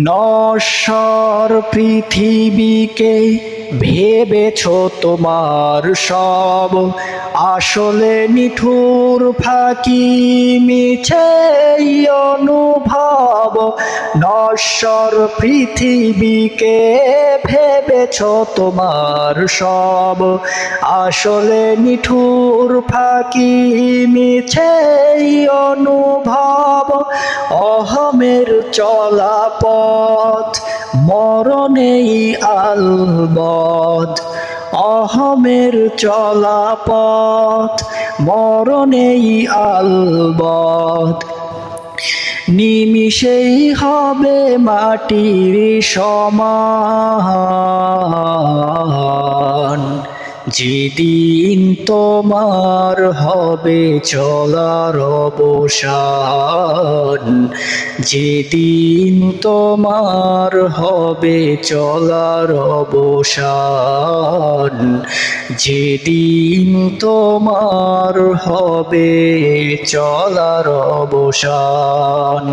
নশ্বর পৃথিবীকে ভেবেছ তোমার সব, আসলে নিঠুর ফাঁকি মিছে অনুভব। নশ্বর পৃথিবীকে ভেবেছ তোমার সব, আসলে নিঠুর ফাঁকি মিছে অনুভব। অহমের চলা পথ মরণেই আলবদ, অহমের চলা পথ মরণেই আলবদ। নিমিষেই হবে মাটির সমান, যেদিন তোমার হবে চলার অবসান, যেদিন তোমার হবে চলার অবসান, যেদিন তোমার হবে চলার অবসান।